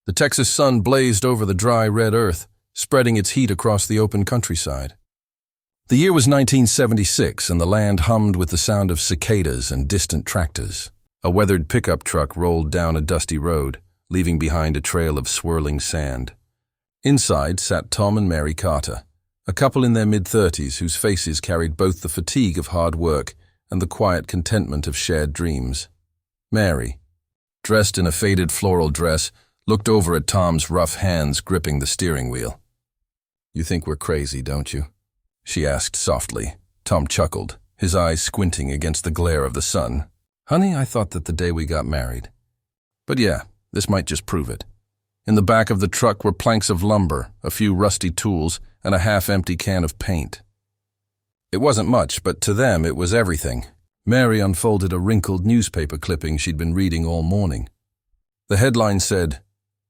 The Texas sun blazed over the dry red earth, spreading its heat across the open countryside. The year was 1976, and the land hummed with the sound of cicadas and distant tractors. A weathered pickup truck rolled down a dusty road, leaving behind a trail of swirling sand. Inside sat Tom and Mary Carter, a couple in their mid-30s whose faces carried both the fatigue of hard work and the quiet contentment of shared dreams. Mary, dressed in a faded floral dress, looked over at Tom's rough hands gripping the steering wheel. "You think we're crazy, don't you?" she asked softly. Tom chuckled, his eyes squinting against the glare of the sun. "Honey, I thought that the day we got married. But yeah, this might just prove it." In the back of the truck were planks of lumber, a few rusty tools, and a half-empty can of paint. It wasn't much, but to them it was everything. Mary unfolded a wrinkled newspaper clipping she'd been reading all morning. The headline said,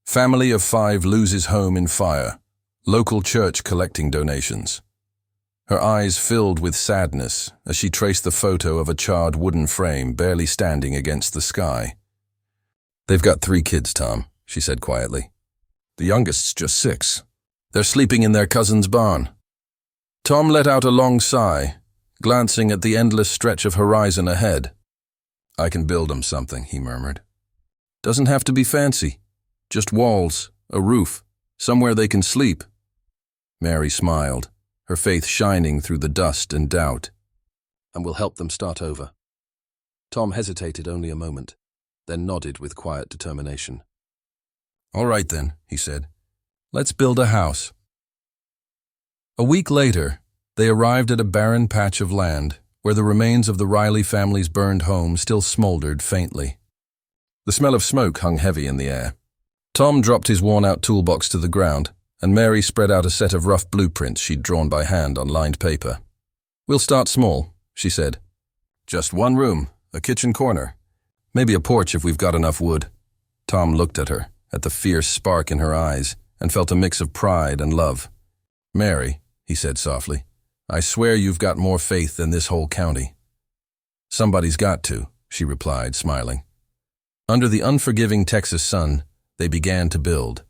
"Family of 5 loses home in fire. Local church collecting donations." Her eyes filled with sadness as she traced the photo of a charred wooden frame barely standing against the sky. "They've got 3 kids, Tom," she said quietly. "The youngest's just 6. They're sleeping in their cousin's barn." Tom let out a long sigh, glancing at the endless stretch of horizon ahead. "I can build them something," he murmured. "Doesn't have to be fancy. Just walls, a roof, somewhere they can sleep." Mary smiled, her faith shining through the dust and doubt. "And we'll help them start over." Tom hesitated only a moment, then nodded with quiet determination. "All right then," he said. "Let's build a house." A week later, they arrived at a barren patch of land where the remains of the Riley family's burned home still smoldered faintly. The smell of smoke hung heavy in the air. Tom dropped his worn-out toolbox to the ground, and Mary spread out a set of rough blueprints she'd drawn by hand on lined paper. "We'll start small," she said. "Just 1 room, a kitchen corner. Maybe a porch if we've got enough wood." Tom looked at her, at the fierce spark in her eyes, and felt a mix of pride and love. "Mary," he said softly, "I swear you've got more faith than this whole county." "Somebody's got to," she replied, smiling. Under the unforgiving Texas sun, they began to build.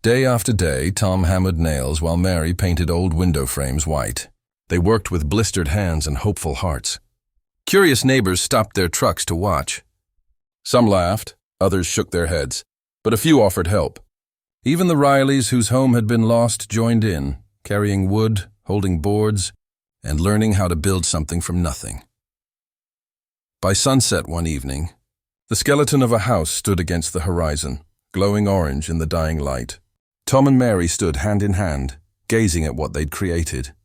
Day after day, Tom hammered nails while Mary painted old window frames white. They worked with blistered hands and hopeful hearts. Curious neighbors stopped their trucks to watch. Some laughed, others shook their heads, but a few offered help. Even the Rileys, whose home had been lost, joined in, carrying wood, holding boards, and learning how to build something from nothing. By sunset one evening, the skeleton of a house stood against the horizon, glowing orange in the dying light. Tom and Mary stood hand in hand, gazing at what they'd created.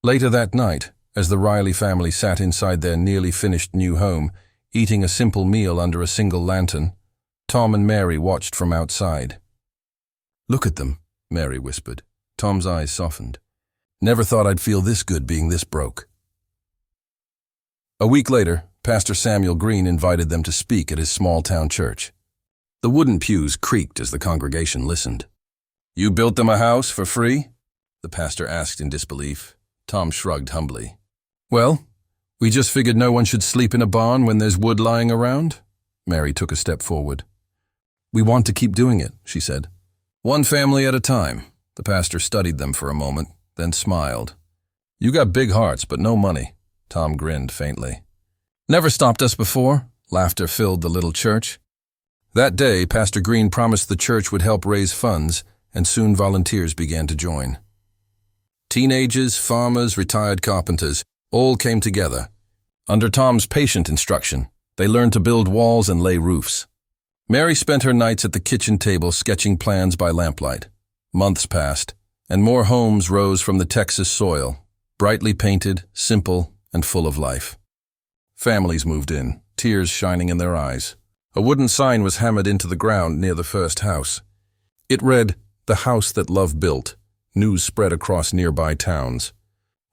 Later that night, as the Riley family sat inside their nearly finished new home, eating a simple meal under a single lantern, Tom and Mary watched from outside. "Look at them," Mary whispered. Tom's eyes softened. "Never thought I'd feel this good being this broke." A week later, Pastor Samuel Green invited them to speak at his small-town church. The wooden pews creaked as the congregation listened. "You built them a house for free?" the pastor asked in disbelief. Tom shrugged humbly. "Well, we just figured no one should sleep in a barn when there's wood lying around." Mary took a step forward. "We want to keep doing it," she said. "One family at a time." The pastor studied them for a moment, then smiled. "You got big hearts, but no money." Tom grinned faintly. "Never stopped us before." Laughter filled the little church. That day, Pastor Green promised the church would help raise funds, and soon volunteers began to join. Teenagers, farmers, retired carpenters, all came together. Under Tom's patient instruction, they learned to build walls and lay roofs. Mary spent her nights at the kitchen table sketching plans by lamplight. Months passed, and more homes rose from the Texas soil, brightly painted, simple, and full of life. Families moved in, tears shining in their eyes. A wooden sign was hammered into the ground near the first house. It read, "The House That Love Built." News spread across nearby towns.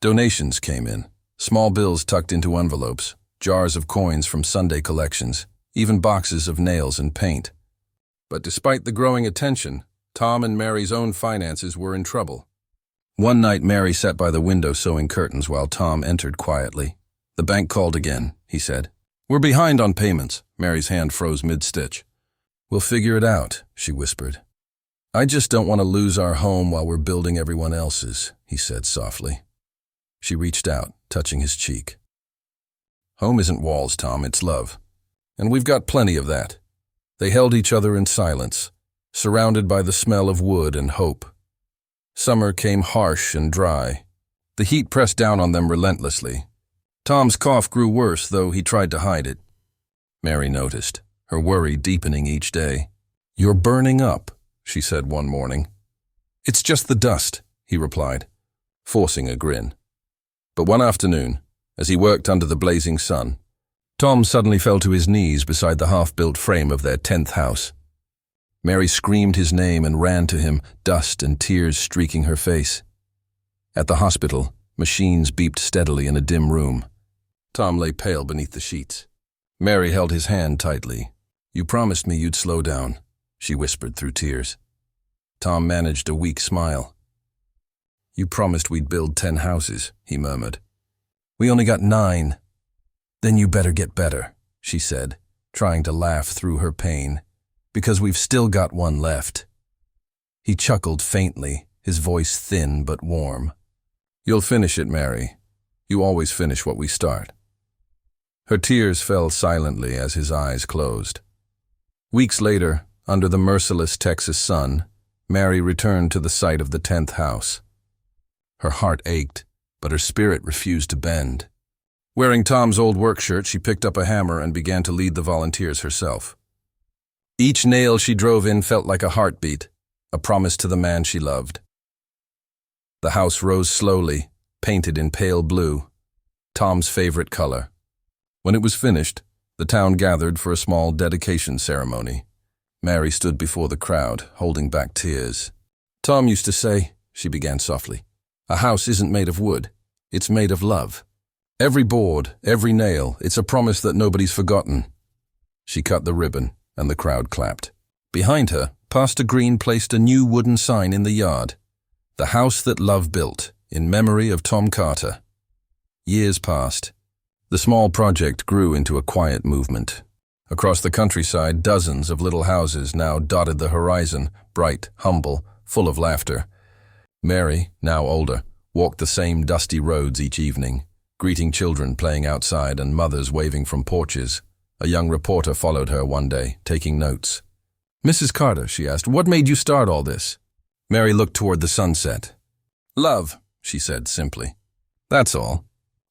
Donations came in, small bills tucked into envelopes, jars of coins from Sunday collections, even boxes of nails and paint. But despite the growing attention, Tom and Mary's own finances were in trouble. One night, Mary sat by the window sewing curtains while Tom entered quietly. "The bank called again," he said. "We're behind on payments." Mary's hand froze mid-stitch. "We'll figure it out," she whispered. "I just don't want to lose our home while we're building everyone else's," he said softly. She reached out, touching his cheek. "Home isn't walls, Tom, it's love. And we've got plenty of that." They held each other in silence, surrounded by the smell of wood and hope. Summer came harsh and dry. The heat pressed down on them relentlessly. Tom's cough grew worse, though he tried to hide it. Mary noticed, her worry deepening each day. "You're burning up," she said one morning. "It's just the dust," he replied, forcing a grin. But one afternoon, as he worked under the blazing sun, Tom suddenly fell to his knees beside the half-built frame of their 10th house. Mary screamed his name and ran to him, dust and tears streaking her face. At the hospital, machines beeped steadily in a dim room. Tom lay pale beneath the sheets. Mary held his hand tightly. "You promised me you'd slow down," she whispered through tears. Tom managed a weak smile. "You promised we'd build 10 houses," he murmured. "We only got 9. "Then you better get better," she said, trying to laugh through her pain, "because we've still got one left." He chuckled faintly, his voice thin but warm. "You'll finish it, Mary. You always finish what we start." Her tears fell silently as his eyes closed. Weeks later, under the merciless Texas sun, Mary returned to the site of the 10th house. Her heart ached, but her spirit refused to bend. Wearing Tom's old work shirt, she picked up a hammer and began to lead the volunteers herself. Each nail she drove in felt like a heartbeat, a promise to the man she loved. The house rose slowly, painted in pale blue, Tom's favorite color. When it was finished, the town gathered for a small dedication ceremony. Mary stood before the crowd, holding back tears. "Tom used to say," she began softly, "a house isn't made of wood, it's made of love. Every board, every nail, it's a promise that nobody's forgotten." She cut the ribbon, and the crowd clapped. Behind her, Pastor Green placed a new wooden sign in the yard. "The house that love built, in memory of Tom Carter." Years passed. The small project grew into a quiet movement. Across the countryside, dozens of little houses now dotted the horizon, bright, humble, full of laughter. Mary, now older, walked the same dusty roads each evening, greeting children playing outside and mothers waving from porches. A young reporter followed her one day, taking notes. "Mrs. Carter," she asked, "what made you start all this?" Mary looked toward the sunset. "Love," she said simply. "That's all.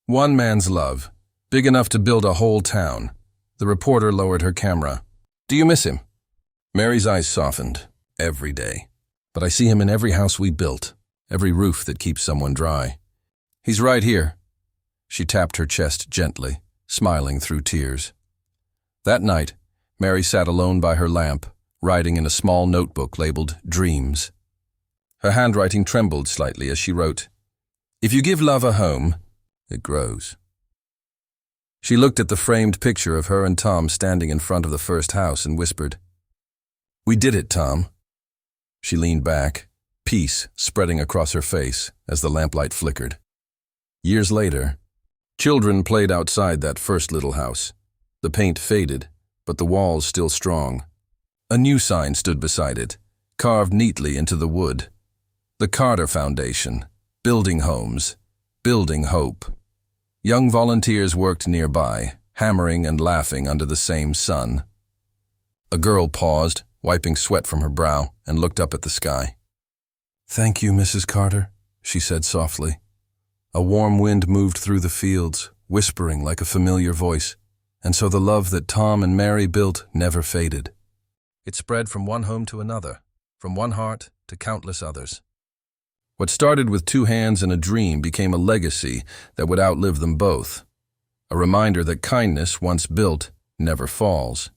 One man's love, big enough to build a whole town." The reporter lowered her camera. "Do you miss him?" Mary's eyes softened. "Every day. But I see him in every house we built, every roof that keeps someone dry. He's right here." She tapped her chest gently, smiling through tears. That night, Mary sat alone by her lamp, writing in a small notebook labeled Dreams. Her handwriting trembled slightly as she wrote, "If you give love a home, it grows." She looked at the framed picture of her and Tom standing in front of the first house and whispered, "We did it, Tom." She leaned back, peace spreading across her face as the lamplight flickered. Years later, children played outside that first little house. The paint faded, but the walls still strong. A new sign stood beside it, carved neatly into the wood. "The Carter Foundation, building homes, building hope." Young volunteers worked nearby, hammering and laughing under the same sun. A girl paused, wiping sweat from her brow, and looked up at the sky. "Thank you, Mrs. Carter," she said softly. A warm wind moved through the fields, whispering like a familiar voice, and so the love that Tom and Mary built never faded. It spread from one home to another, from one heart to countless others. What started with 2 hands and a dream became a legacy that would outlive them both, a reminder that kindness, once built, never falls.